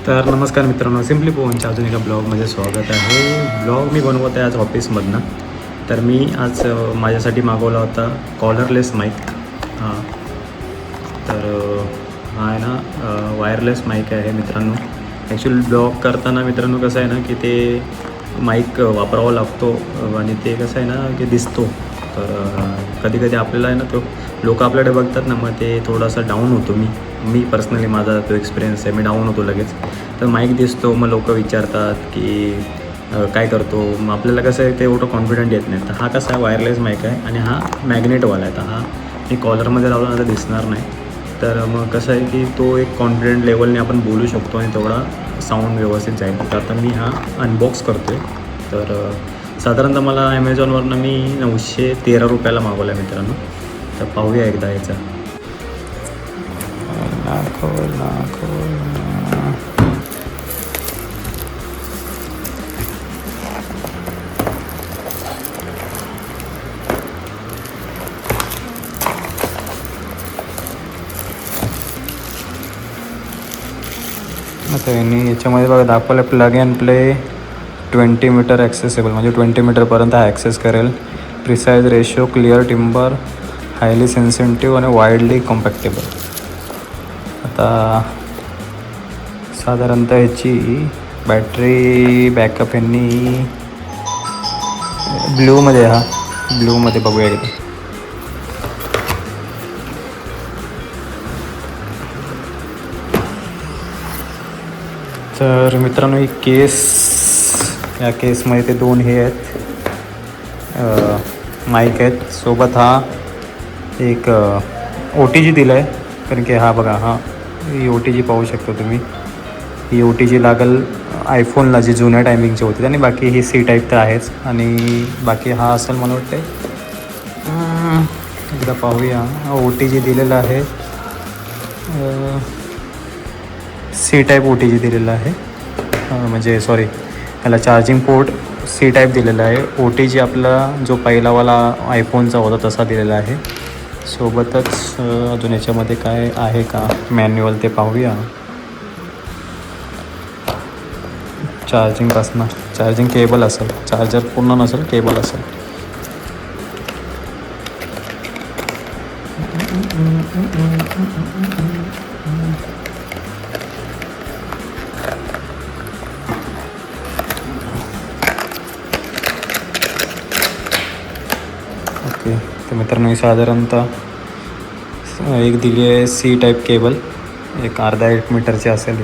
तर नमस्कार मित्रांनो, सिम्पली पोहनच्या अजून एका ब्लॉगमध्ये स्वागत आहे. ब्लॉग मी बनवत आहे आज ऑफिसमधनं. तर मी आज माझ्यासाठी मागवला होता कॉलरलेस माईक. हां, तर हा आहे ना वायरलेस माईक आहे मित्रांनो. ॲक्च्युली ब्लॉग करताना मित्रांनो कसं आहे ना की ते माईक वापरावा लागतो आणि ते कसं आहे ना की दिसतो. तर कधी कधी आपल्याला आहे ना तो लोक आपल्याकडे बघतात ना, मग ते थोडासा डाऊन होतो. मी पर्सनली माझा तो एक्सपिरियन्स आहे, मी डाऊन होतो लगेच. तर माईक दिसतो, मग लोक विचारतात की काय करतो. मग आपल्याला कसं आहे ते एवढं कॉन्फिडंट येत नाही. तर हा कसा आहे वायरलेस माईक आहे आणि हा मॅग्नेटवाला आहे. तर हा मी कॉलरमध्ये लावला ना तर दिसणार नाही. तर मग कसं आहे की तो एक कॉन्फिडंट लेवलने आपण बोलू शकतो आणि तेवढा साऊंड व्यवस्थित जाईल. तर आता मी हा अनबॉक्स करतो आहे. तर साधारणतः मला ॲमेझॉनवरनं मी 913 रुपयाला मागवला आहे मित्रांनो. तर पाहूया एकदा याचा. आता याच्यामध्ये बघा दाखवलं plug and play 20 metre accessible, म्हणजे 20 मीटरपर्यंत हा ॲक्सेस करेल. Precise ratio, clear timber, highly sensitive आणि वाईडली कॉम्पॅक्टेबल. आता साधारणतः ह्याची बॅटरी बॅकअप यांनी ब्ल्यूमध्ये ब्ल्यूमध्ये बघूया एकदा. तर मित्रांनो ही केस, या केसमध्ये ते दोन हे आहेत माईक आहेत. सोबत हा एक OTG दिला आहे. कारण की हा बघा, ही OTG पाहू शकता तुम्ही. ही OTG लागेल आयफोनला जी जुन्या टायमिंगची होती. आणि बाकी ही C टाईप तर आहेच. आणि बाकी हा असेल मला वाटते, एकदा पाहूया. OTG दिलेला आहे, C टाईप OTG दिलेला आहे. म्हणजे सॉरी, याला चार्जिंग पोर्ट C टाईप दिलेला आहे. OTG आपला जो पहिलावाला आयफोनचा होता तसा दिलेला आहे. सोबतच अजून याच्यामध्ये काय आहे का मॅन्युअल ते पाहूया. चार्जिंगपासनं चार्जिंग केबल असेल, चार्जर पूर्ण नसेल, केबल असेल. ओके, तर मित्रांनो साधारणतः एक दिली आहे C टाईप केबल. एक अर्धा 1 मीटरची असेल.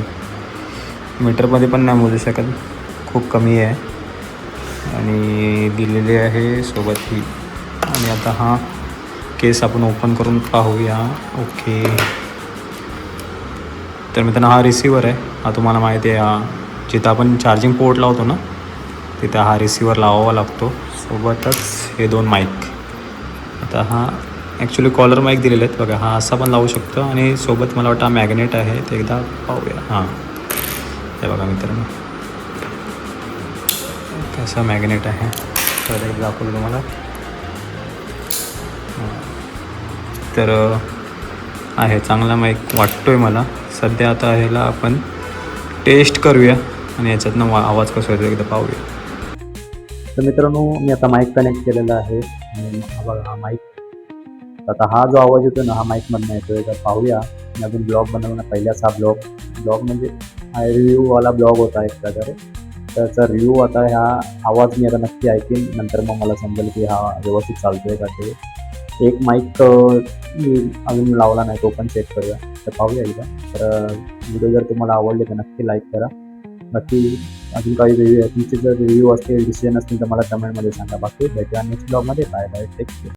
मीटरमध्ये पण नाही मोजू शकत, खूप कमी आहे. आणि दिलेली आहे सोबत ही. आणि आता हा केस आपण ओपन करून पाहूया. ओके, तर मित्रांनो हा रिसिवर आहे. हा तुम्हाला माहिती आहे, जिथं आपण चार्जिंग पोर्ट लावतो ना तिथं हा रिसिवर लावावा लागतो. सोबतच हे दोन माईक. आता हा ॲक्च्युली कॉलर माईक दिलेले आहेत बघा. हा असा पण लावू शकतो आणि सोबत मला वाटतं हा मॅग्नेट आहे. ते एकदा पाहूया. हां, हे बघा मित्रांनो कसा मॅग्नेट आहे. तर एकदा दाखवलं तुम्हाला. तर आहे चांगला माईक वाटतो आहे मला सध्या. आता ह्याला आपण टेस्ट करूया आणि याच्यातनं आवाज कसा येतो एकदा पाहूया. तर मित्रांनो मी आता माईक कनेक्ट केलेला आहे आणि बघा हा माईक. आता हा जो आवाज येतो ना हा माईकमधनं येतो आहे. तर पाहूया. मी अजून ब्लॉग बनवला पहिल्याच हा ब्लॉग म्हणजे हा रिव्ह्यूवाला ब्लॉग होता एक प्रकारे. त्याचा रिव्ह्यू आता ह्या आवाज मी आता नक्की ऐकेन. नंतर मग मला समजेल की हा व्यवस्थित चालतो आहे का ते. एक माईक मी अजून लावला नाही, तो पण चेक करूया. तर पाहूया एकदा. तर व्हिडिओ जर तुम्हाला आवडले तर नक्की लाईक करा. नक्की अजून काही रिव्ह्यू तुमचे जर रिव्ह्यू असतील, डिसिजन असतील तर मला कमेंटमध्ये सांगा. बाकी भेटूया नेक्स्ट ब्लॉगमध्ये. Bye bye, take care.